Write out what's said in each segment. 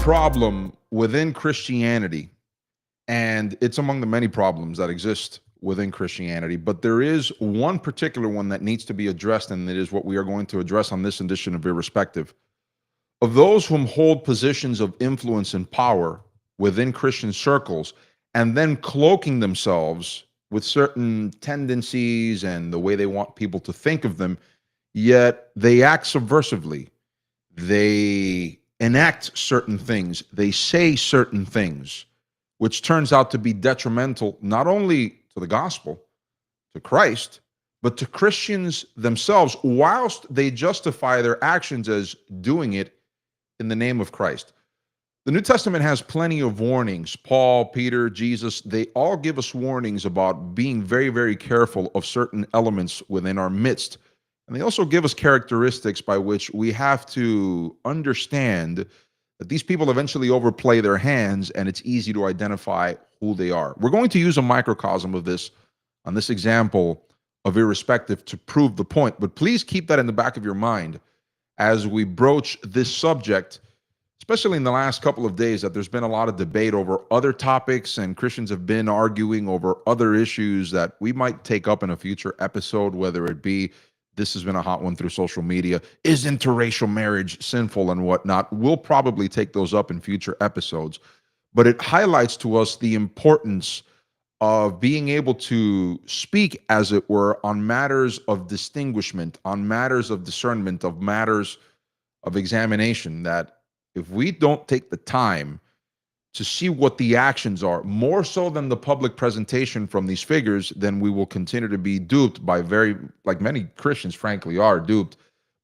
problem within Christianity, and it's among the many problems that exist within Christianity, but there is one particular one that needs to be addressed, and it is what we are going to address on this edition of Irrespective. Of those whom hold positions of influence and power within Christian circles, and then cloaking themselves with certain tendencies and the way they want people to think of them, yet they act subversively. They enact certain things, they say certain things, which turns out to be detrimental not only to the gospel, to Christ, but to Christians themselves, whilst they justify their actions as doing it in the name of Christ. The New Testament has plenty of warnings. Paul, Peter, Jesus, they all give us warnings about being very, very careful of certain elements within our midst. And they also give us characteristics by which we have to understand that these people eventually overplay their hands, and it's easy to identify who they are. We're going to use a microcosm of this on this example of Irrespective to prove the point, but please keep that in the back of your mind as we broach this subject, especially in the last couple of days, that there's been a lot of debate over other topics, and Christians have been arguing over other issues that we might take up in a future episode, whether it be, this has been a hot one through social media, is interracial marriage sinful and whatnot. We'll probably take those up in future episodes, but it highlights to us the importance of being able to speak, as it were, on matters of distinguishment, on matters of discernment, of matters of examination, that if we don't take the time to see what the actions are, more so than the public presentation from these figures, then we will continue to be duped by like many Christians, frankly, are duped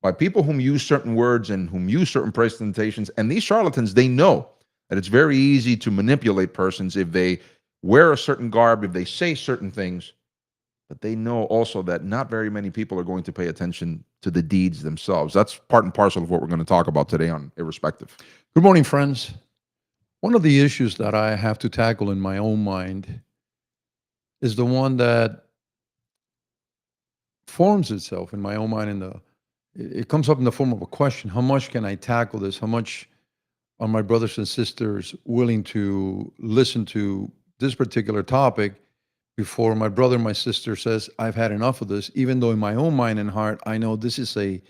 by people whom use certain words and whom use certain presentations. And these charlatans, they know that it's very easy to manipulate persons if they wear a certain garb, if they say certain things, but they know also that not very many people are going to pay attention to the deeds themselves. That's part and parcel of what we're going to talk about today on Irrespective. Good morning, friends. One of the issues that I have to tackle in my own mind is the one that forms itself in my own mind. It comes up in the form of a question: how much can I tackle this? How much are my brothers and sisters willing to listen to this particular topic before my brother and my sister says, I've had enough of this, even though in my own mind and heart, I know this is a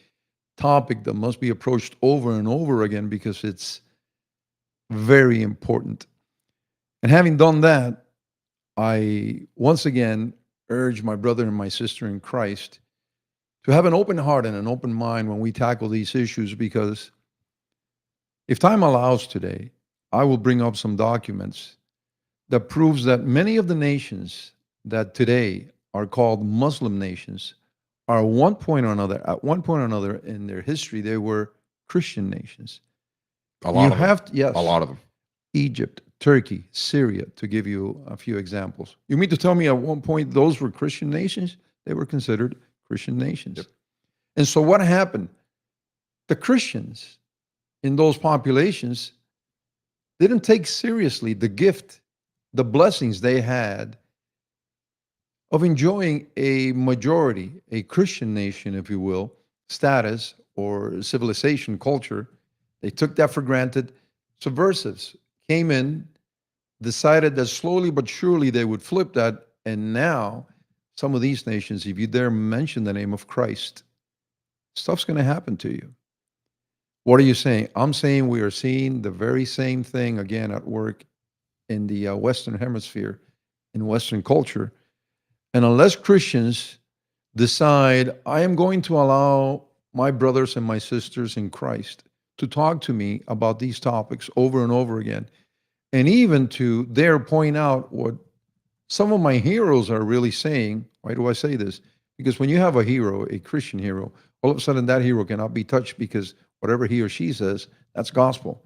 topic that must be approached over and over again because it's very important. And having done that, I once again urge my brother and my sister in Christ to have an open heart and an open mind when we tackle these issues, because if time allows today, I will bring up some documents that proves that many of the nations that today are called Muslim nations are at one point or another in their history, they were Christian nations. A lot of them. Yes. A lot of them. Egypt, Turkey, Syria, to give you a few examples. You mean to tell me at one point those were Christian nations? They were considered Christian nations. Yep. And so what happened? The Christians in those populations didn't take seriously the gift, the blessings they had of enjoying a majority, a Christian nation, if you will, status or civilization, culture. They took that for granted. Subversives came in, decided that slowly but surely they would flip that, and now some of these nations, if you dare mention the name of Christ, stuff's going to happen to you. What are you saying? I'm saying we are seeing the very same thing again at work in the Western Hemisphere, in Western culture. And unless Christians decide, I am going to allow my brothers and my sisters in Christ to talk to me about these topics over and over again, and even to dare point out what some of my heroes are really saying. Why do I say this? Because when you have a hero, a Christian hero, all of a sudden that hero cannot be touched because whatever he or she says, that's gospel.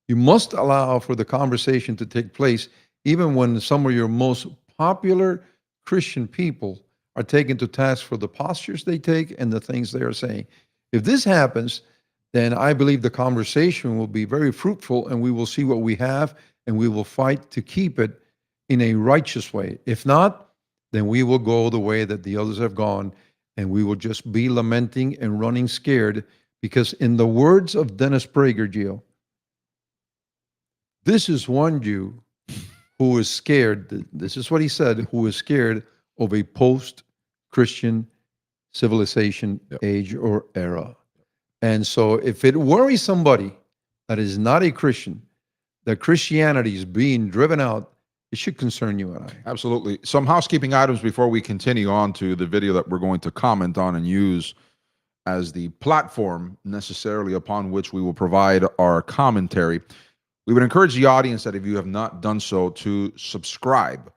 You must allow for the conversation to take place, even when some of your most popular Christian people are taken to task for the postures they take and the things they are saying. If this happens, then I believe the conversation will be very fruitful, and we will see what we have, and we will fight to keep it in a righteous way. If not, then we will go the way that the others have gone, and we will just be lamenting and running scared, because in the words of Dennis Prager, Gio, This is one Jew who is scared. This is what he said, who is scared of a post-Christian civilization Yep. age or era. And so if it worries somebody that is not a Christian, that Christianity is being driven out, it should concern you and I. Absolutely. Some housekeeping items before we continue on to the video that we're going to comment on and use as the platform necessarily upon which we will provide our commentary. We would encourage the audience that if you have not done so, to subscribe.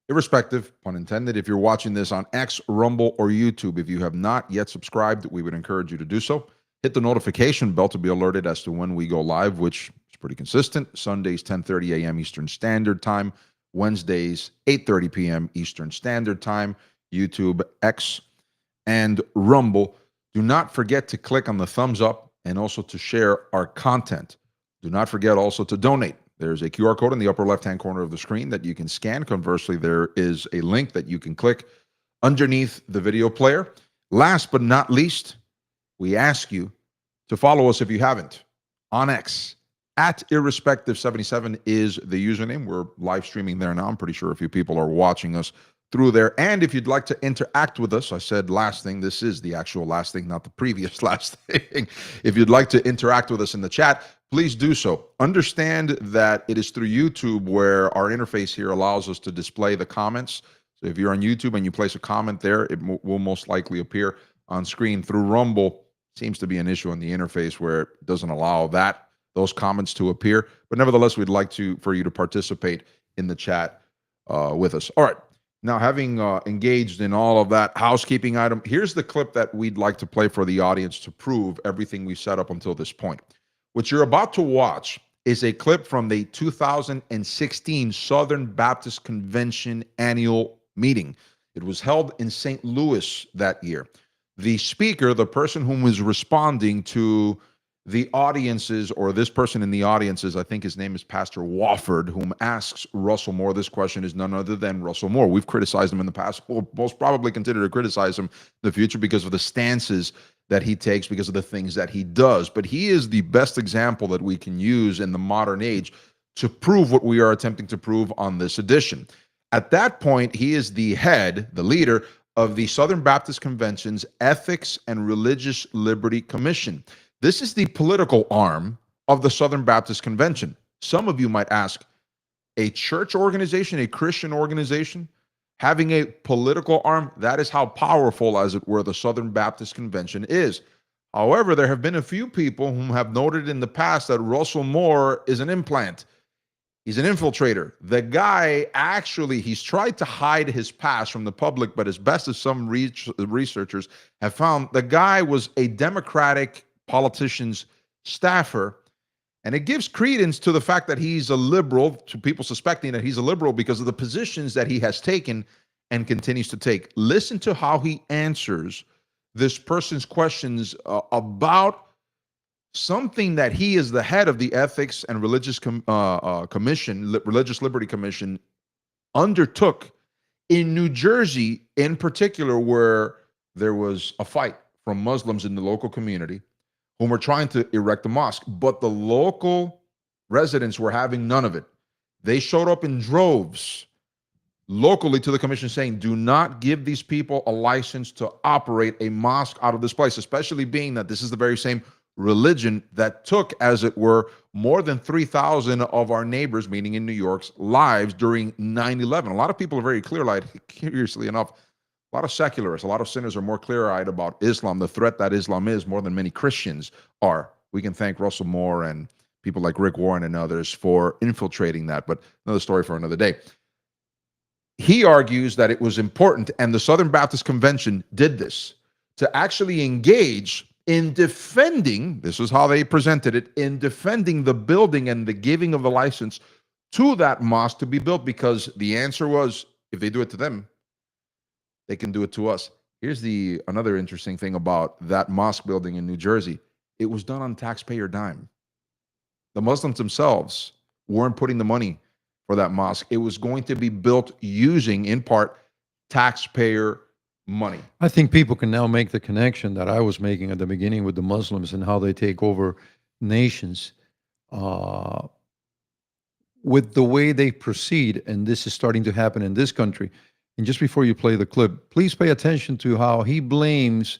Irrespective, pun intended, if you're watching this on X, Rumble, or YouTube, if you have not yet subscribed, we would encourage you to do so. Hit the notification bell to be alerted as to when we go live, which is pretty consistent. Sundays, 10:30 a.m. Eastern Standard Time. Wednesdays, 8:30 p.m. Eastern Standard Time. YouTube, X, and Rumble. Do not forget to click on the thumbs up and also to share our content. Do not forget also to donate. There's a QR code in the upper left-hand corner of the screen that you can scan. Conversely, there is a link that you can click underneath the video player. Last but not least, we ask you to follow us if you haven't on X. At Irrespective77 is the username. We're live streaming there now. I'm pretty sure a few people are watching us through there. And if you'd like to interact with us, I said last thing, this is the actual last thing, not the previous last thing. If you'd like to interact with us in the chat, please do so. Understand that it is through YouTube where our interface here allows us to display the comments. So if you're on YouTube and you place a comment there, it will most likely appear on screen. Through Rumble, seems to be an issue on the interface where it doesn't allow those comments to appear. But nevertheless, we'd like for you to participate in the chat with us. All right. Now, having engaged in all of that housekeeping item, here's the clip that we'd like to play for the audience to prove everything we set up until this point. What you're about to watch is a clip from the 2016 Southern Baptist Convention annual meeting. It was held in St. Louis that year. The speaker, the person whom was responding to the audiences, or this person in the audiences, I think his name is Pastor Wofford, whom asks Russell Moore this question, is none other than Russell Moore. We've criticized him in the past. We'll most probably continue to criticize him in the future because of the stances that he takes, because of the things that he does. But he is the best example that we can use in the modern age to prove what we are attempting to prove on this edition. At that point, he is the head, the leader of the Southern Baptist Convention's Ethics and Religious Liberty Commission. This is the political arm of the Southern Baptist Convention. Some of you might ask, a church organization, a Christian organization, having a political arm, that is how powerful, as it were, the Southern Baptist Convention is. However, there have been a few people whom have noted in the past that Russell Moore is an implant. He's an infiltrator. The guy actually, he's tried to hide his past from the public, but as best as some researchers have found, the guy was a Democratic politician's staffer. And it gives credence to the fact that he's a liberal, to people suspecting that he's a liberal because of the positions that he has taken and continues to take. Listen to how he answers this person's questions about something that he is the head of the Ethics and Religious Commission, Religious Liberty Commission, undertook in New Jersey in particular, where there was a fight from Muslims in the local community whom were trying to erect a mosque, but the local residents were having none of it. They showed up in droves locally to the commission saying, do not give these people a license to operate a mosque out of this place, especially being that this is the very same religion that took, as it were, more than 3,000 of our neighbors, meaning in New York's, lives during 9/11. A lot of people are very clear-eyed, curiously enough. A lot of secularists, a lot of sinners are more clear-eyed about Islam, the threat that Islam is, more than many Christians are. We can thank Russell Moore and people like Rick Warren and others for infiltrating that, but another story for another day. He argues that it was important, and the Southern Baptist Convention did this, to actually engage in defending, this is how they presented it, in defending the building and the giving of the license to that mosque to be built, because the answer was, if they do it to them, they can do it to us. Here's another interesting thing about that mosque building in New Jersey. It was done on taxpayer dime. The Muslims themselves weren't putting the money for that mosque. It was going to be built using, in part, taxpayer money. I think people can now make the connection that I was making at the beginning with the Muslims and how they take over nations. with the way they proceed, and this is starting to happen in this country. And just before you play the clip, please pay attention to how he blames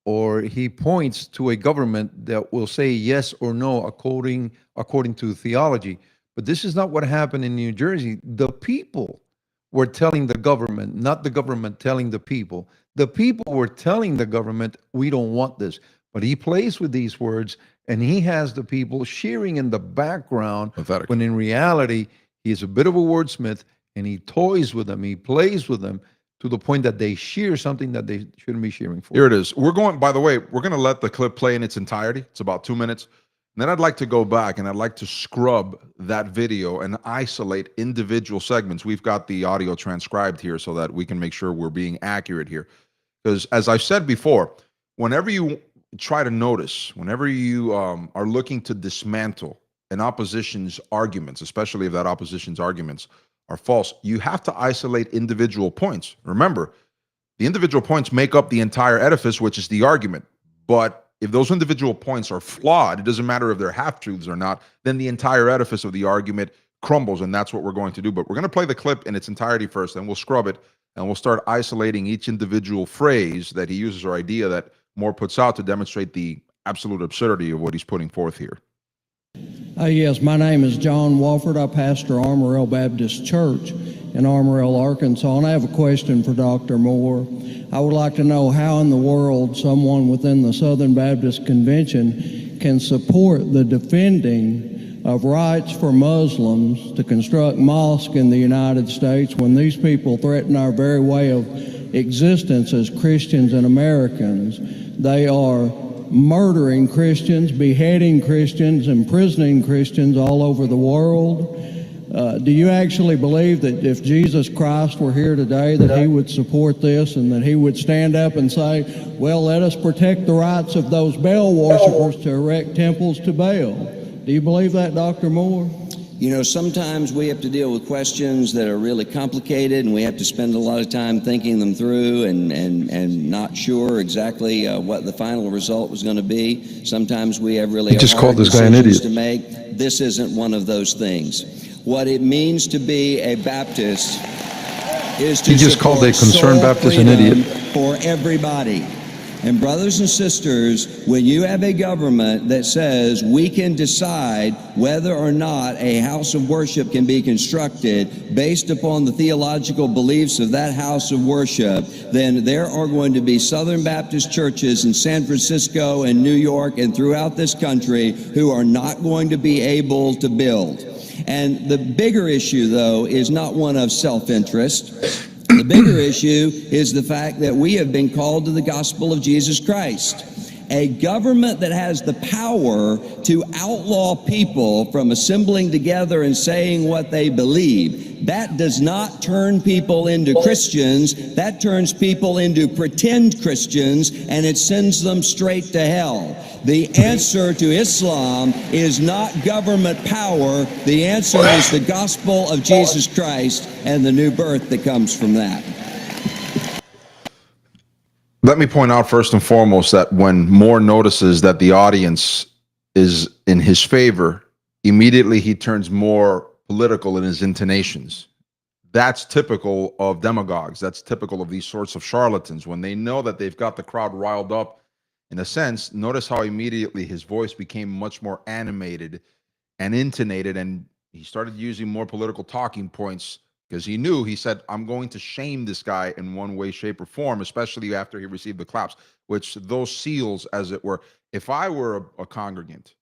or he points to a government that will say yes or no according to theology. But this is not what happened in New Jersey. The people were telling the government, not the government telling the people. The people were telling the government, we don't want this. But he plays with these words, and he has the people cheering in the background, Pathetic. when in reality, he is a bit of a wordsmith, and he toys with them, he plays with them, to the point that they cheer something that they shouldn't be cheering for. Here it is. We're going, by the way, we're going to let the clip play in its entirety. It's about 2 minutes. And then I'd like to go back and I'd like to scrub that video and isolate individual segments. We've got the audio transcribed here so that we can make sure we're being accurate here. Because as I've said before, whenever you try to notice, whenever you are looking to dismantle an opposition's arguments, especially if that opposition's arguments are false, you have to isolate individual points. Remember, the individual points make up the entire edifice, which is the argument. But if those individual points are flawed, it doesn't matter if they're half-truths or not, then the entire edifice of the argument crumbles, and that's what we're going to do. But we're going to play the clip in its entirety first, and we'll scrub it, and we'll start isolating each individual phrase that he uses or idea that Moore puts out to demonstrate the absolute absurdity of what he's putting forth here. Yes, my name is John Wofford. I pastor Armorel Baptist Church in Armorel, Arkansas, and I have a question for Dr. Moore. I would like to know how in the world someone within the Southern Baptist Convention can support the defending of rights for Muslims to construct mosques in the United States when these people threaten our very way of existence as Christians and Americans. They are murdering Christians, beheading Christians, imprisoning Christians all over the world. Do you actually believe that if Jesus Christ were here today that he would support this and that he would stand up and say, well, let us protect the rights of those Baal worshipers to erect temples to Baal? Do you believe that, Dr. Moore? You know, sometimes we have to deal with questions that are really complicated, and we have to spend a lot of time thinking them through and not sure exactly what the final result was going to be. Sometimes we have really hard decisions to make. This isn't one of those things. What it means to be a Baptist is to support soul freedom for everybody. And brothers and sisters, when you have a government that says we can decide whether or not a house of worship can be constructed based upon the theological beliefs of that house of worship, then there are going to be Southern Baptist churches in San Francisco and New York and throughout this country who are not going to be able to build. And the bigger issue, though, is not one of self-interest. The bigger issue is the fact that we have been called to the gospel of Jesus Christ. A government that has the power to outlaw people from assembling together and saying what they believe, that does not turn people into Christians. That turns people into pretend Christians, and it sends them straight to hell. The answer to Islam is not government power. The answer is the gospel of Jesus Christ and the new birth that comes from that. Let me point out first and foremost that when Moore notices that the audience is in his favor, immediately he turns more political in his intonations. That's typical of demagogues. That's typical of these sorts of charlatans. When they know that they've got the crowd riled up, in a sense, notice how immediately his voice became much more animated and intonated, and he started using more political talking points because he knew, he said, I'm going to shame this guy in one way, shape, or form, especially after he received the claps, which those seals, as it were. If I were a congregant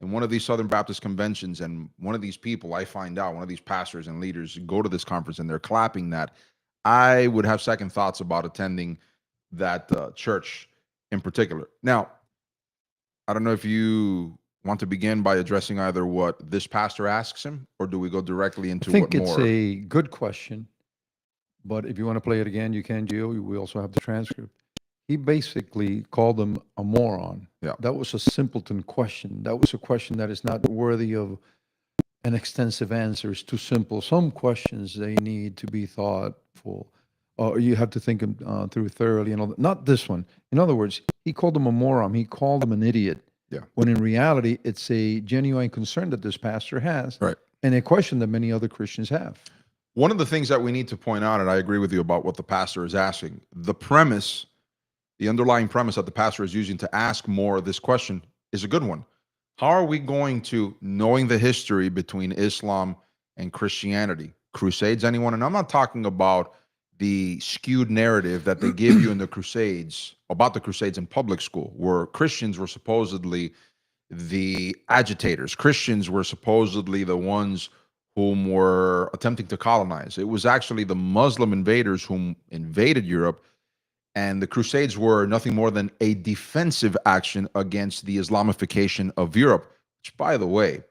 in one of these Southern Baptist conventions and one of these people, I find out, one of these pastors and leaders go to this conference and they're clapping that, I would have second thoughts about attending that church in particular. Now, I don't know if you want to begin by addressing either what this pastor asks him, or do we go directly into what more? I think it's a good question, but if you want to play it again, you can, Gio. We also have the transcript. He basically called him a moron. Yeah. That was a simpleton question. That was a question that is not worthy of an extensive answer. It's too simple. Some questions, they need to be thoughtful. You have to think them through thoroughly. And all that. Not this one. In other words, he called him a moron. He called him an idiot. Yeah. When in reality, it's a genuine concern that this pastor has. Right. and a question that many other Christians have. One of the things that we need to point out, and I agree with you about what the pastor is asking, the premise, the underlying premise that the pastor is using to ask more of this question is a good one. How are we going to, knowing the history between Islam and Christianity, Crusades, anyone? And I'm not talking about the skewed narrative that they give you in the Crusades, about the Crusades in public school, where Christians were supposedly the agitators. Christians were supposedly the ones whom were attempting to colonize. It was actually the Muslim invaders whom invaded Europe, and the Crusades were nothing more than a defensive action against the Islamification of Europe, which, by the way,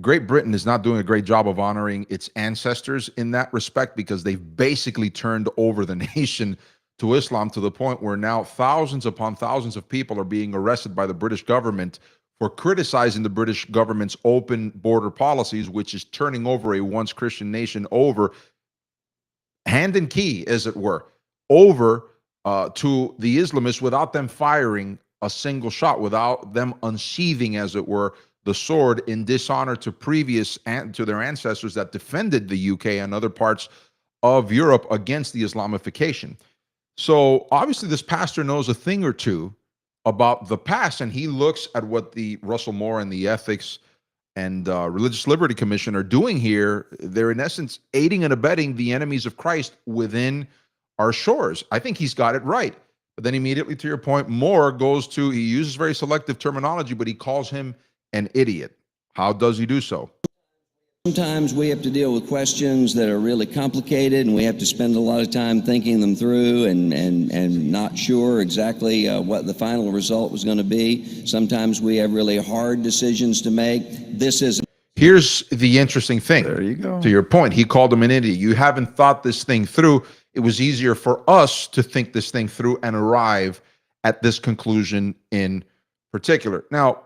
Great Britain is not doing a great job of honoring its ancestors in that respect, because they've basically turned over the nation to Islam, to the point where now thousands upon thousands of people are being arrested by the British government for criticizing the British government's open border policies, which is turning over a once Christian nation over, hand and key, as it were, over to the Islamists without them firing a single shot, without them unsheathing, as it were, the sword in dishonor to to their ancestors that defended the UK and other parts of Europe against the Islamification. So obviously this pastor knows a thing or two about the past, and he looks at what the Russell Moore and the Ethics and Religious Liberty Commission are doing here. They're in essence aiding and abetting the enemies of Christ within our shores. I think he's got it right. But then immediately, to your point, Moore goes to, he uses very selective terminology, but he calls him an idiot. How does he do so? Sometimes we have to deal with questions that are really complicated, and we have to spend a lot of time thinking them through and not sure exactly what the final result was going to be. Sometimes we have really hard decisions to make. This isn't. Here's the interesting thing. There you go. To your point, he called him an idiot. You haven't thought this thing through. It was easier for us to think this thing through and arrive at this conclusion in particular. Now,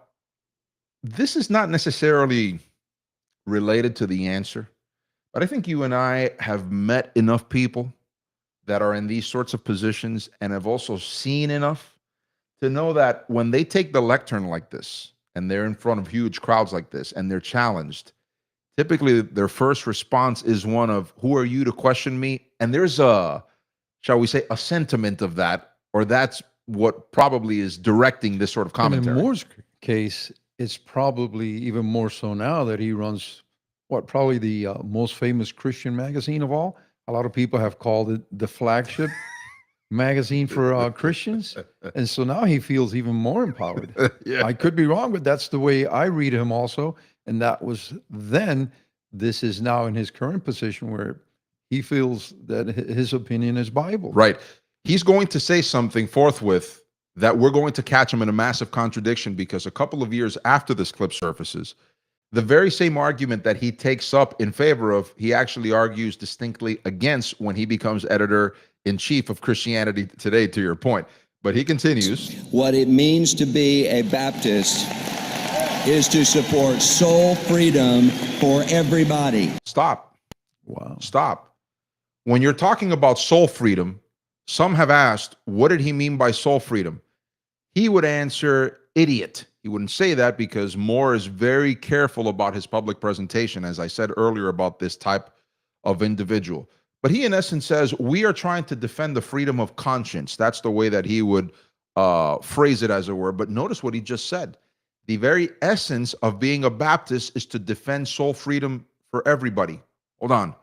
this is not necessarily related to the answer, but I think you and I have met enough people that are in these sorts of positions and have also seen enough to know that when they take the lectern like this and they're in front of huge crowds like this and they're challenged, typically their first response is one of, who are you to question me? And there's a, shall we say, a sentiment of that, or that's what probably is directing this sort of commentary. And in Moore's case, it's probably even more so now that he runs probably the most famous Christian magazine of all. A lot of people have called it the flagship magazine for Christians. And so now he feels even more empowered. Yeah. I could be wrong, but that's the way I read him also. And that was then. This is now in his current position where he feels that his opinion is Bible. Right. He's going to say something forthwith that we're going to catch him in a massive contradiction, because a couple of years after this clip surfaces, the very same argument that he takes up in favor of, he actually argues distinctly against when he becomes editor-in-chief of Christianity Today, to your point. But he continues. What it means to be a Baptist is to support soul freedom for everybody. Stop. Wow. Stop. When you're talking about soul freedom, some have asked, what did he mean by soul freedom? He would answer, idiot. He wouldn't say that because Moore is very careful about his public presentation, as I said earlier, about this type of individual. But he, in essence, says, we are trying to defend the freedom of conscience. That's the way that he would phrase it, as it were. But notice what he just said. The very essence of being a Baptist is to defend soul freedom for everybody. Hold on.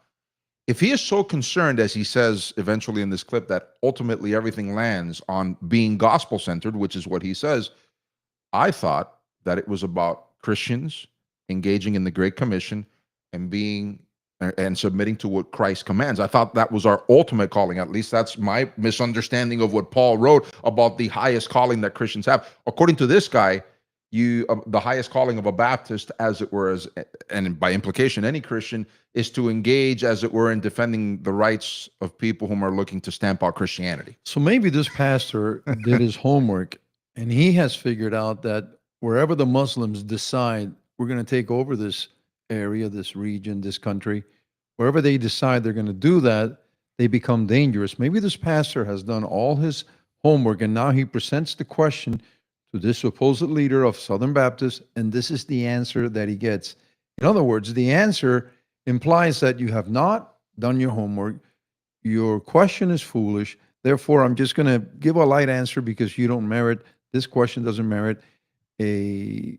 If he is so concerned, as he says eventually in this clip, that ultimately everything lands on being gospel-centered, which is what he says, I thought that it was about Christians engaging in the Great Commission and being and submitting to what Christ commands. I thought that was our ultimate calling. At least that's my misunderstanding of what Paul wrote about the highest calling that Christians have. According to this guy, the highest calling of a Baptist, as it were, and by implication any Christian, is to engage, as it were, in defending the rights of people whom are looking to stamp out Christianity. So maybe this pastor did his homework, and he has figured out that wherever the Muslims decide we're going to take over this area, this region, this country, wherever they decide they're going to do that, they become dangerous. Maybe this pastor has done all his homework, and now he presents the question to this supposed leader of Southern Baptists, and this is the answer that he gets. In other words, the answer implies that you have not done your homework. Your question is foolish. Therefore, I'm just going to give a light answer because you don't merit, this question doesn't merit a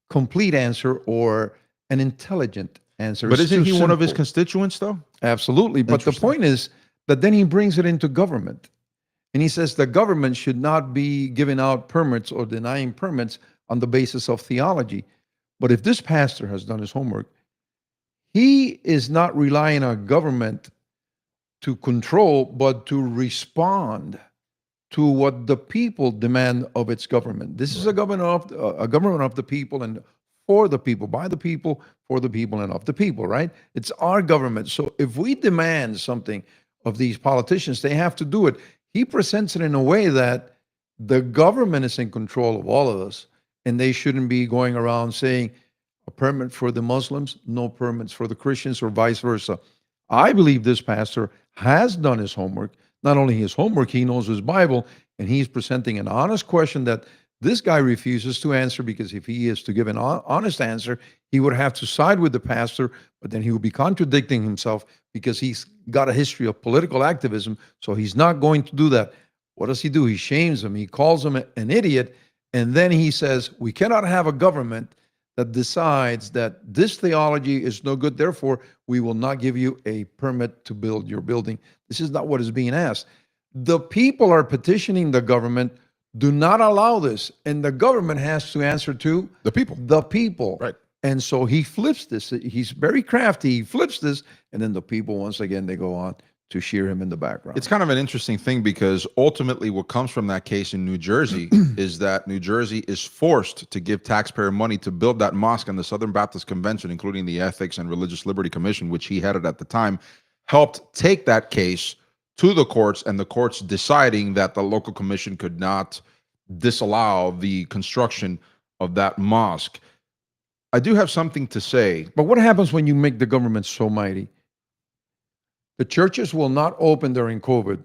complete answer or an intelligent answer. But It's isn't too he one of his simple. constituents, though? Absolutely. But the Interesting. point is that then he brings it into government. And he says the government should not be giving out permits or denying permits on the basis of theology. But if this pastor has done his homework, he is not relying on government to control, but to respond to what the people demand of its government. This is a government of the people and for the people, by the people, for the people, and of the people. Right? It's our government. So if we demand something of these politicians, they have to do it. He presents it in a way that the government is in control of all of us, and they shouldn't be going around saying a permit for the Muslims, no permits for the Christians, or vice versa. I believe this pastor has done his homework. Not only his homework, he knows his Bible, and he's presenting an honest question that this guy refuses to answer, because if he is to give an honest answer, he would have to side with the pastor, but then he would be contradicting himself because he's got a history of political activism, so he's not going to do that. What does he do? He shames him. He calls him an idiot, and then he says, we cannot have a government that decides that this theology is no good, therefore we will not give you a permit to build your building. This is not what is being asked. The people are petitioning the government, do not allow this, and the government has to answer to The people. the people. Right. And so he flips this. He's very crafty. He flips this, and then the people, once again, they go on to cheer him in the background. It's kind of an interesting thing because ultimately what comes from that case in New Jersey is that New Jersey is forced to give taxpayer money to build that mosque, and the Southern Baptist Convention, including the Ethics and Religious Liberty Commission, which he headed at the time, helped take that case to the courts, and the courts deciding that the local commission could not disallow the construction of that mosque. I do have something to say. But what happens when you make the government so mighty? The churches will not open during COVID.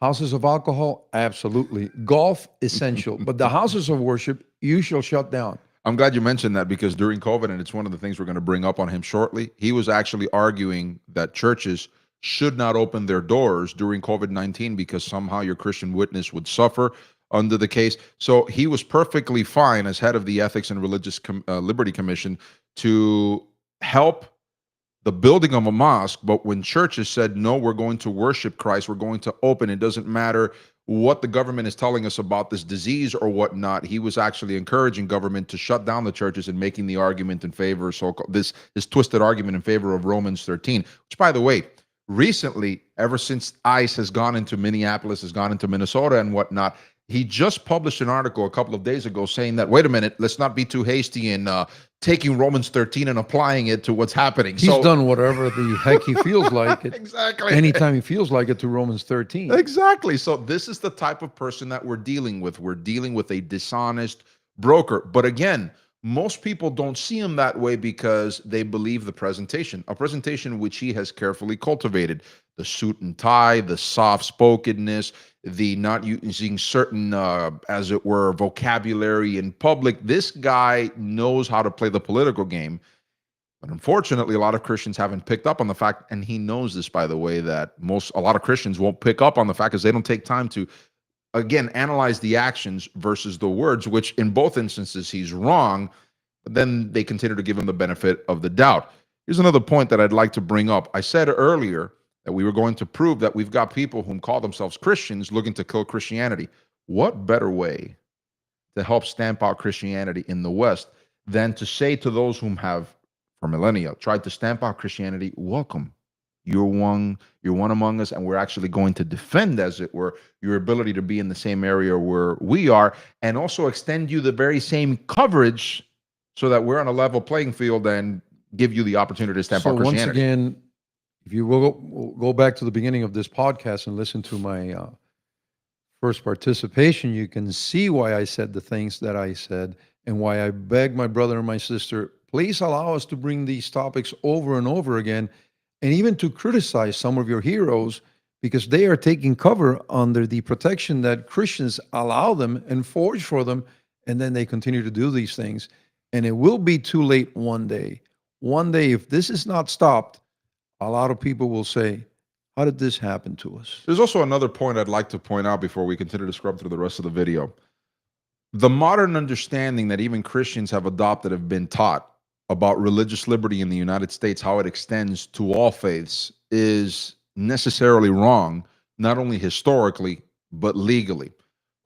Houses of alcohol, absolutely. Golf, essential. But the houses of worship, you shall shut down. I'm glad you mentioned that because during COVID, and it's one of the things we're going to bring up on him shortly, he was actually arguing that churches should not open their doors during COVID-19 because somehow your Christian witness would suffer under the case. So he was perfectly fine as head of the Ethics and Religious Liberty Commission to help the building of a mosque. But when churches said, no, we're going to worship Christ, we're going to open, it doesn't matter what the government is telling us about this disease or whatnot, he was actually encouraging government to shut down the churches and making the argument in favor of this twisted argument in favor of Romans 13, which, by the way, recently, ever since ICE has gone into Minneapolis, has gone into Minnesota and whatnot, he just published an article a couple of days ago saying that, wait a minute, let's not be too hasty in taking Romans 13 and applying it to what's happening. He's done whatever the heck he feels like it. Exactly. Anytime he feels like it to Romans 13. Exactly. So this is the type of person that we're dealing with. We're dealing with a dishonest broker. But again, most people don't see him that way because they believe the presentation, a presentation which he has carefully cultivated. The suit and tie, the soft-spokenness, the not using certain, as it were, vocabulary in public. This guy knows how to play the political game. But unfortunately, a lot of Christians haven't picked up on the fact, and he knows this, by the way, that a lot of Christians won't pick up on the fact because they don't take time to, again, analyze the actions versus the words, which in both instances he's wrong, but then they continue to give him the benefit of the doubt. Here's another point that I'd like to bring up. I said earlier that we were going to prove that we've got people whom call themselves Christians looking to kill Christianity. What better way to help stamp out Christianity in the West than to say to those whom have, for millennia, tried to stamp out Christianity, welcome. You're one among us, and we're actually going to defend, as it were, your ability to be in the same area where we are, and also extend you the very same coverage so that we're on a level playing field and give you the opportunity to stamp out Christianity. Once again, if you will go back to the beginning of this podcast and listen to my first participation, you can see why I said the things that I said and why I begged my brother and my sister, please allow us to bring these topics over and over again, and even to criticize some of your heroes because they are taking cover under the protection that Christians allow them and forge for them, and then they continue to do these things. And it will be too late one day. One day, if this is not stopped, a lot of people will say, how did this happen to us? There's also another point I'd like to point out before we continue to scrub through the rest of the video. The modern understanding that even Christians have adopted, have been taught about religious liberty in the United States, how it extends to all faiths, is necessarily wrong, not only historically, but legally.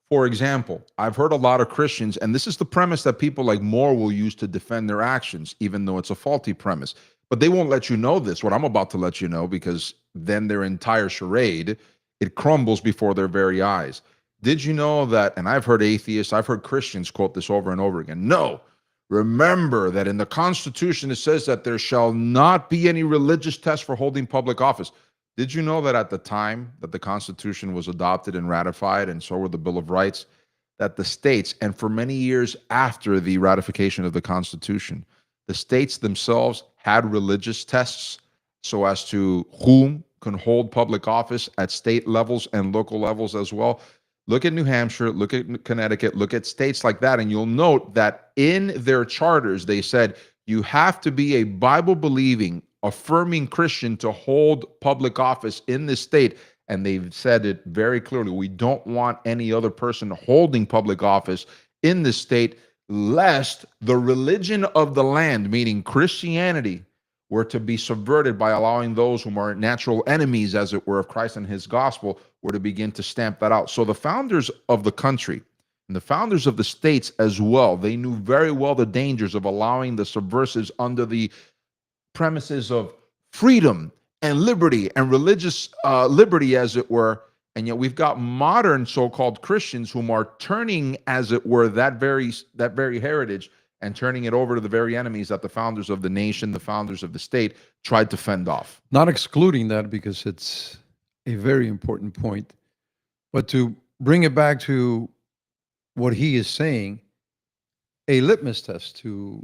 For example, I've heard a lot of Christians, and this is the premise that people like Moore will use to defend their actions, even though it's a faulty premise. But they won't let you know this, what I'm about to let you know, because then their entire charade, it crumbles before their very eyes. Did you know that, and I've heard atheists, I've heard Christians quote this over and over again, no, remember that in the Constitution it says that there shall not be any religious test for holding public office. Did you know that at the time that the Constitution was adopted and ratified, and so were the Bill of Rights, that the states, and for many years after the ratification of the Constitution, the states themselves had religious tests so as to whom can hold public office at state levels and local levels as well? Look at New Hampshire, look at Connecticut, look at states like that, and you'll note that in their charters, they said you have to be a Bible-believing, affirming Christian to hold public office in this state. And they've said it very clearly. We don't want any other person holding public office in this state, lest the religion of the land, meaning Christianity, were to be subverted by allowing those whom are natural enemies, as it were, of Christ and his gospel, were to begin to stamp that out. So the founders of the country and the founders of the states as well, they knew very well the dangers of allowing the subversives under the premises of freedom and liberty and religious liberty, as it were. And yet we've got modern so-called Christians whom are turning, as it were, that very heritage and turning it over to the very enemies that the founders of the nation, the founders of the state, tried to fend off. Not excluding that, because it's a very important point, but to bring it back to what he is saying, a litmus test to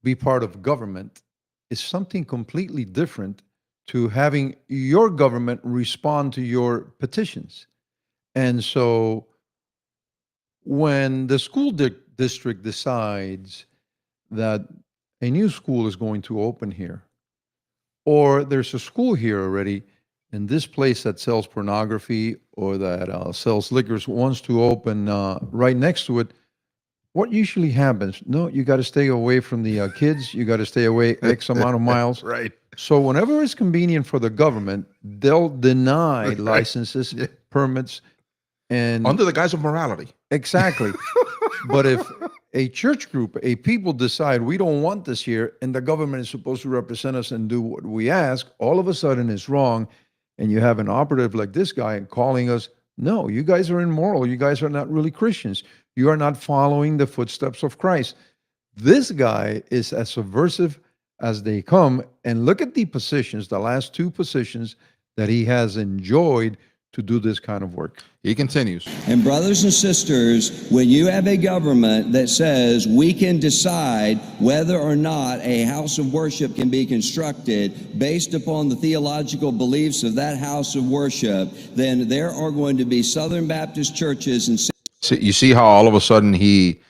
be part of government is something completely different to having your government respond to your petitions. And so when the school district decides that a new school is going to open here, or there's a school here already, and this place that sells pornography or that sells liquors wants to open right next to it, what usually happens? No, you got to stay away from the kids. You got to stay away X amount of miles. Right. So whenever it's convenient for the government, they'll deny licenses, permits, and Under the guise of morality. exactly. But if a church group, a people decide we don't want this here, and the government is supposed to represent us and do what we ask, all of a sudden it's wrong. And you have an operative like this guy calling us, no, you guys are immoral. You guys are not really Christians. You are not following the footsteps of Christ. This guy is as subversive as they come. And look at the positions, the last two positions that he has enjoyed to do this kind of work. He continues. And brothers and sisters, when you have a government that says we can decide whether or not a house of worship can be constructed based upon the theological beliefs of that house of worship, then there are going to be Southern Baptist churches and You see how all of a sudden he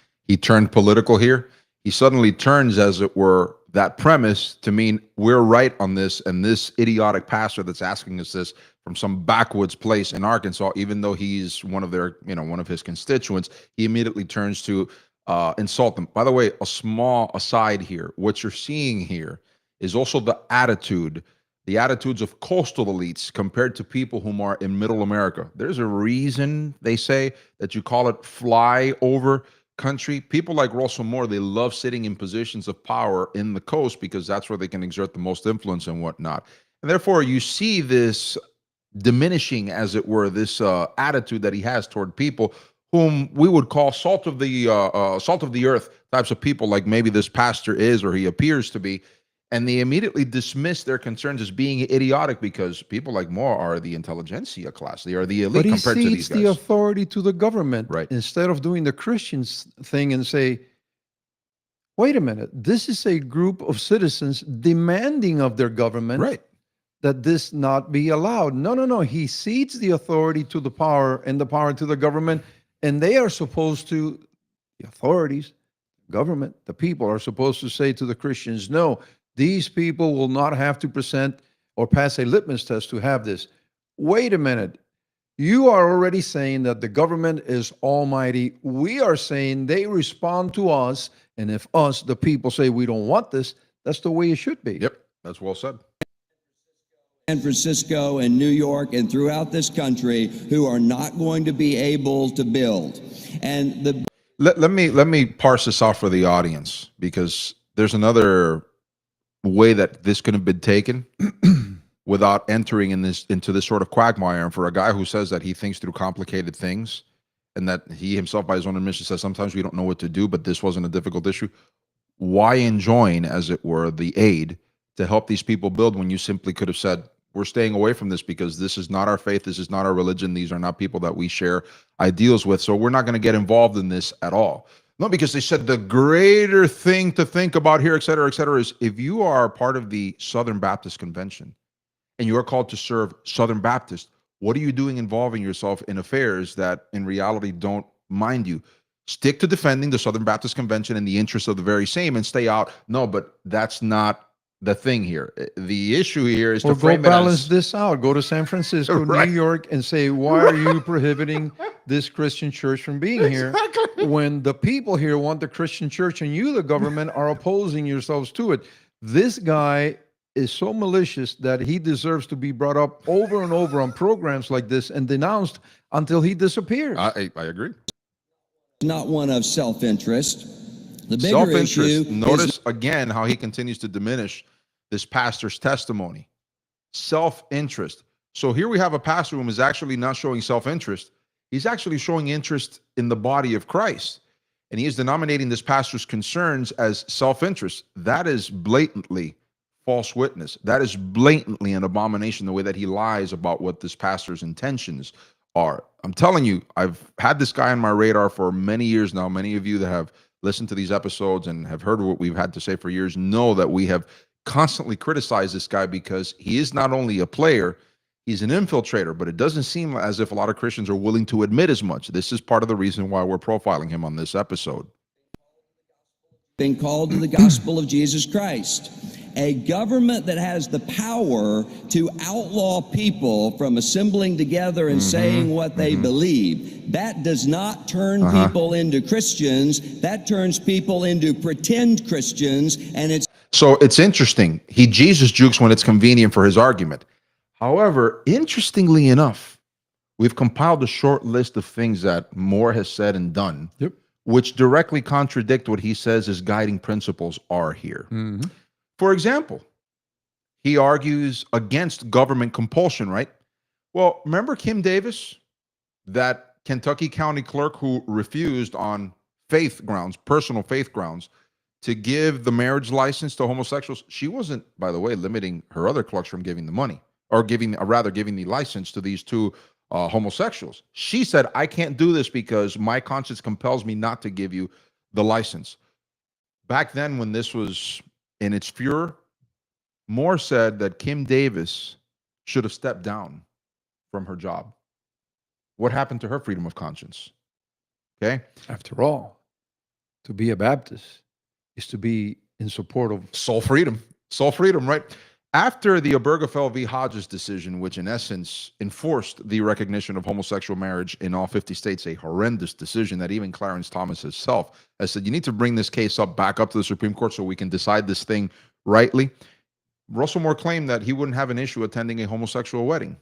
turned political here? He suddenly turns, as it were, that premise to mean we're right on this, and this idiotic pastor that's asking us this from some backwoods place in Arkansas, even though he's one of their, one of his constituents, he immediately turns to insult them. By the way, a small aside here, what you're seeing here is also the attitudes of coastal elites compared to people whom are in middle America. There's a reason they say that you call it flyover country. People like Russell Moore, they love sitting in positions of power in the coast because that's where they can exert the most influence and whatnot. And therefore, you see this diminishing, as it were, this attitude that he has toward people whom we would call salt of the earth types of people, like maybe this pastor is, or he appears to be. And they immediately dismiss their concerns as being idiotic because people like Moore are the intelligentsia class. They are the elite compared to these guys. But he cedes the authority to the government, right, instead of doing the Christians thing and say, wait a minute, this is a group of citizens demanding of their government, right, that this not be allowed. No. He cedes the authority to the power and the power to the government, and they are supposed to, the authorities, government, the people are supposed to say to the Christians, no, these people will not have to present or pass a litmus test to have this. Wait a minute. You are already saying that the government is almighty. We are saying they respond to us. And if us, the people, say we don't want this, that's the way it should be. Yep, that's well said. San Francisco and New York and throughout this country who are not going to be able to build. And the Let me parse this out for the audience, because there's another way that this could have been taken without entering into this sort of quagmire. And for a guy who says that he thinks through complicated things, and that he himself, by his own admission, says sometimes we don't know what to do, but this wasn't a difficult issue. Why enjoin, as it were, the aid to help these people build when you simply could have said, we're staying away from this because this is not our faith, this is not our religion, these are not people that we share ideals with, so we're not going to get involved in this at all. No, because they said the greater thing to think about here, et cetera, is if you are part of the Southern Baptist Convention and you are called to serve Southern Baptist, what are you doing involving yourself in affairs that in reality don't mind you? Stick to defending the Southern Baptist Convention in the interest of the very same and stay out. No, but that's not the thing here. The issue here is Or to go frame it balance as, this out. Go to San Francisco, Right. New York, and say, why are you prohibiting this Christian church from being here? When the people here want the Christian church and you, the government, are opposing yourselves to it. This guy is so malicious that he deserves to be brought up over and over on programs like this and denounced until he disappears. I agree. not one of self-interest. The bigger Self-interest. issue Notice again how he continues to diminish this pastor's testimony. Self-interest. So here we have a pastor who is actually not showing self-interest. He's actually showing interest in the body of Christ. And he is denominating this pastor's concerns as self-interest. That is blatantly false witness. That is blatantly an abomination, the way that he lies about what this pastor's intentions are. I'm telling you, I've had this guy on my radar for many years now. Many of you that have listened to these episodes and have heard what we've had to say for years know that we have constantly criticized this guy because he is not only a player, he's an infiltrator, but it doesn't seem as if a lot of Christians are willing to admit as much. This is part of the reason why we're profiling him on this episode. been called to the gospel of Jesus Christ. A government that has the power to outlaw people from assembling together and saying what they believe. That does not turn people into Christians. That turns people into pretend Christians, and it's So it's interesting. He Jesus jukes when it's convenient for his argument. However, interestingly enough, we've compiled a short list of things that Moore has said and done, which directly contradict what he says his guiding principles are here. For example, he argues against government compulsion, right? Well, remember Kim Davis, that Kentucky County clerk who refused on faith grounds, personal faith grounds, to give the marriage license to homosexuals? She wasn't, by the way, limiting her other clerks from giving the money, or giving the license to these two homosexuals. She said, I can't do this because my conscience compels me not to give you the license. Back then, when this was in its furor, Moore said that Kim Davis should have stepped down from her job. What happened to her freedom of conscience? Okay. After all, to be a Baptist is to be in support of Soul freedom, right? After the Obergefell v. Hodges decision, which in essence enforced the recognition of homosexual marriage in all 50 states, a horrendous decision that even Clarence Thomas himself has said, you need to bring this case back up to the Supreme Court so we can decide this thing rightly. Russell Moore claimed that he wouldn't have an issue attending a homosexual wedding.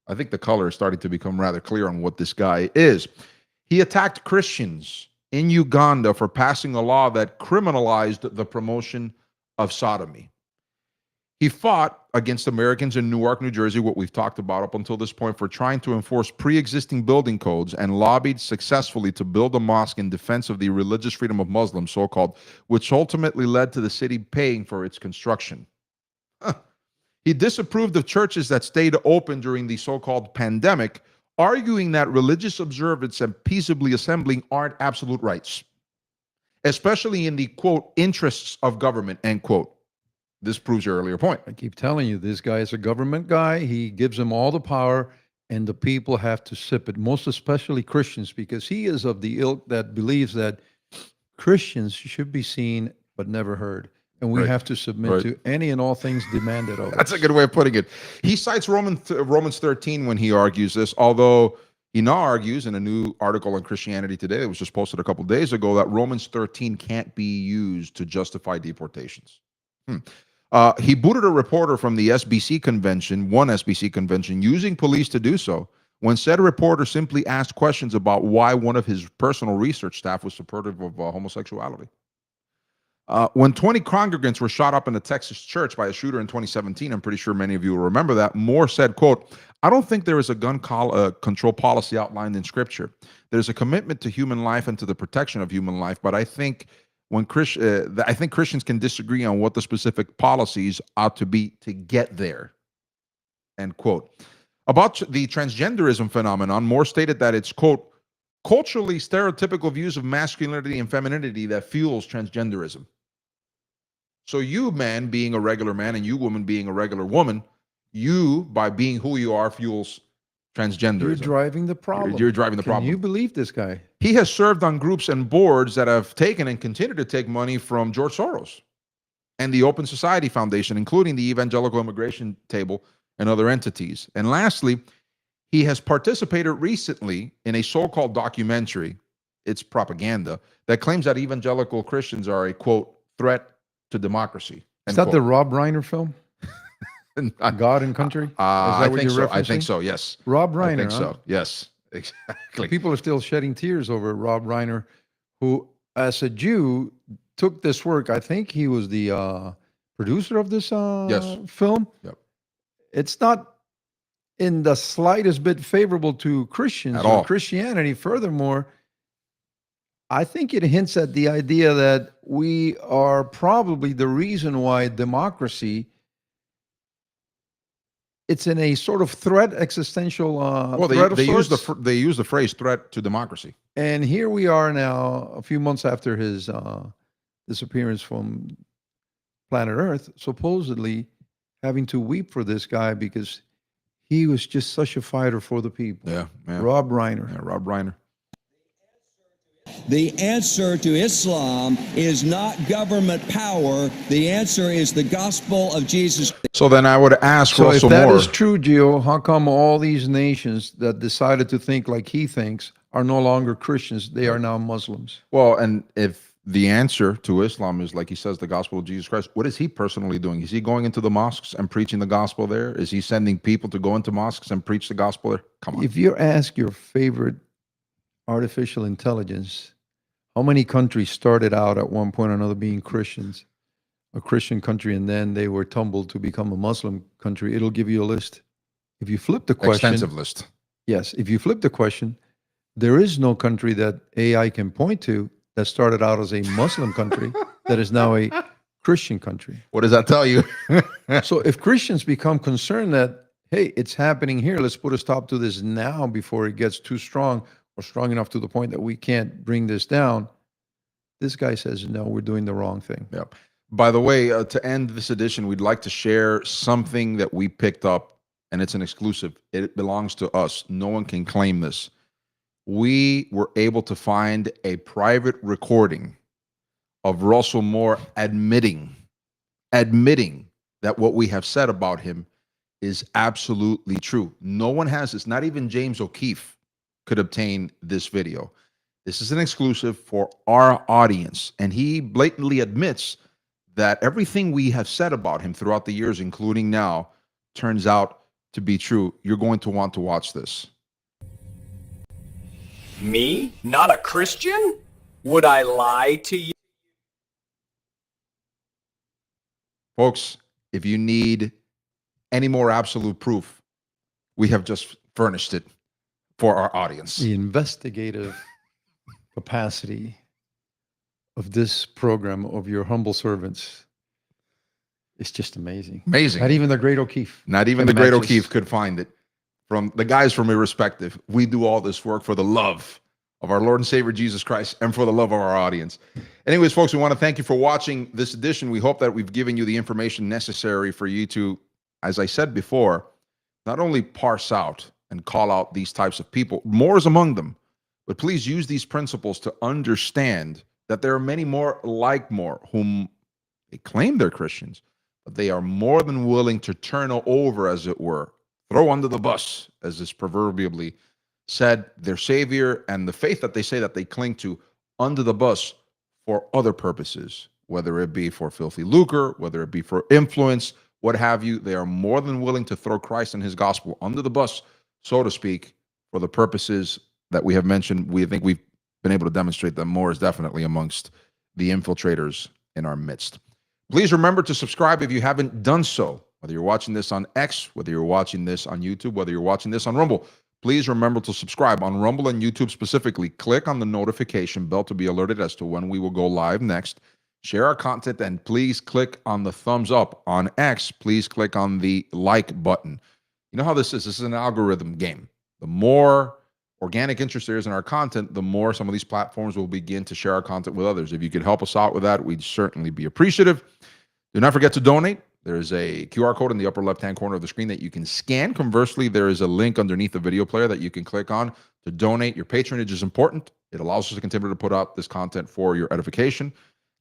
I think the color is starting to become rather clear on what this guy is. He attacked Christians in Uganda for passing a law that criminalized the promotion of sodomy. He fought against Americans in Newark, New Jersey, what we've talked about up until this point, for trying to enforce pre-existing building codes, and lobbied successfully to build a mosque in defense of the religious freedom of Muslims, so-called, which ultimately led to the city paying for its construction. He disapproved of churches that stayed open during the so-called pandemic, arguing that religious observance and peaceably assembling aren't absolute rights, especially in the, quote, interests of government, end quote. This proves your earlier point. I keep telling you, this guy is a government guy. He gives them all the power, and the people have to sip it, most especially Christians, because he is of the ilk that believes that Christians should be seen but never heard. And we Right. have to submit Right. to any and all things demanded of us. That's a good way of putting it. He cites Romans 13 when he argues this, although he now argues in a new article on Christianity Today that was just posted a couple of days ago that Romans 13 can't be used to justify deportations. He booted a reporter from the SBC convention, one SBC convention, using police to do so, when said reporter simply asked questions about why one of his personal research staff was supportive of homosexuality. When 20 congregants were shot up in a Texas church by a shooter in 2017, I'm pretty sure many of you will remember that, Moore said, quote, "I don't think there is a gun control policy outlined in Scripture. There's a commitment to human life and to the protection of human life, but I think I think Christians can disagree on what the specific policies ought to be to get there." End quote. About the transgenderism phenomenon, Moore stated that it's, quote, "culturally stereotypical views of masculinity and femininity that fuels transgenderism." So you, man, being a regular man, and you, woman, being a regular woman, you, by being who you are, fuels transgenderism. You're driving the problem. You're driving the problem. Can you believe this guy? He has served on groups and boards that have taken and continue to take money from George Soros and the Open Society Foundation, including the Evangelical Immigration Table and other entities. And lastly, he has participated recently in a so-called documentary, it's propaganda, that claims that evangelical Christians are a, quote, threat to democracy. Is that the Rob Reiner film? God and Country? Is that I what think you're so. I referencing? think so, yes. Rob Reiner, I think huh? so, yes. Exactly. People are still shedding tears over Rob Reiner, who, as a Jew, took this work. I think he was the producer of this Yes. film. Yep. It's not in the slightest bit favorable to Christians At or all. Christianity. Furthermore, I think it hints at the idea that we are probably the reason why democracy, it's in a sort of threat, existential Well, threat of they use sorts. they use the phrase threat to democracy. And here we are now, a few months after his disappearance from planet Earth, supposedly having to weep for this guy because he was just such a fighter for the people. Yeah, yeah. Rob Reiner. Yeah, Rob Reiner. The answer to Islam is not government power. The answer is the gospel of Jesus. So then I would ask So if Russell that Moore. is true, Gio, how come all these nations that decided to think like he thinks are no longer Christians? They are now Muslims. Well, and if the answer to Islam is, like he says, the gospel of Jesus Christ, what is he personally doing? Is he going into the mosques and preaching the gospel there? Is he sending people to go into mosques and preach the gospel there? Come on. If you ask your favorite artificial intelligence, how many countries started out at one point or another being Christians, a Christian country, and then they were tumbled to become a Muslim country, it'll give you a list. If you flip the question, Extensive list. yes, if you flip the question, there is no country that AI can point to that started out as a Muslim country that is now a Christian country. What does that tell you? So if Christians become concerned that, hey, it's happening here, let's put a stop to this now before it gets too strong or strong enough to the point that we can't bring this down, this guy says, no, we're doing the wrong thing. Yep. By the way, to end this edition, we'd like to share something that we picked up, and it's an exclusive. It belongs to us. No one can claim this. We were able to find a private recording of Russell Moore admitting that what we have said about him is absolutely true. No one has this. Not even James O'Keefe could obtain this video. This is an exclusive for our audience. And he blatantly admits that everything we have said about him throughout the years, including now, turns out to be true. You're going to want to watch this. Me? Not a Christian? Would I lie to you? Folks, if you need any more absolute proof, we have just furnished it for our audience. The investigative capacity of this program of your humble servants is just amazing. Amazing. Not even the great O'Keefe. Not even can the great match O'Keefe us. could find it. From the guys from Irrespective, we do all this work for the love of our Lord and Savior Jesus Christ and for the love of our audience. Anyways, folks, we want to thank you for watching this edition. We hope that we've given you the information necessary for you to, as I said before, not only parse out and call out these types of people, more is among them, but please use these principles to understand that there are many more like more whom they claim they're Christians, but they are more than willing to turn over, as it were, throw under the bus, as is proverbially said, their Savior and the faith that they say that they cling to under the bus for other purposes, whether it be for filthy lucre, whether it be for influence, what have you. They are more than willing to throw Christ and his gospel under the bus, so to speak, for the purposes that we have mentioned. We think we've been able to demonstrate that more is definitely amongst the infiltrators in our midst. Please remember to subscribe if you haven't done so, whether you're watching this on X, whether you're watching this on YouTube, whether you're watching this on Rumble. Please remember to subscribe on Rumble and YouTube specifically. Click on the notification bell to be alerted as to when we will go live next. Share our content, and please click on the thumbs up. On X, please click on the like button. You know how this is. This is an algorithm game. The more organic interest there is in our content, the more some of these platforms will begin to share our content with others. If you could help us out with that, we'd certainly be appreciative. Do not forget to donate. There is a QR code in the upper left-hand corner of the screen that you can scan. Conversely, there is a link underneath the video player that you can click on to donate. Your patronage is important. It allows us to continue to put out this content for your edification.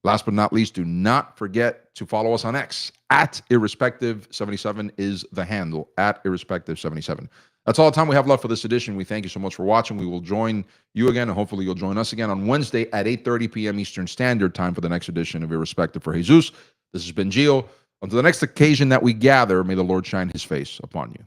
Last but not least, do not forget to follow us on X. At Irrespective77 is the handle, at Irrespective77. That's all the time we have left for this edition. We thank you so much for watching. We will join you again, and hopefully you'll join us again on Wednesday at 8:30 p.m. Eastern Standard Time for the next edition of Irrespective for Jesus. This has been Gio. Until the next occasion that we gather, may the Lord shine his face upon you.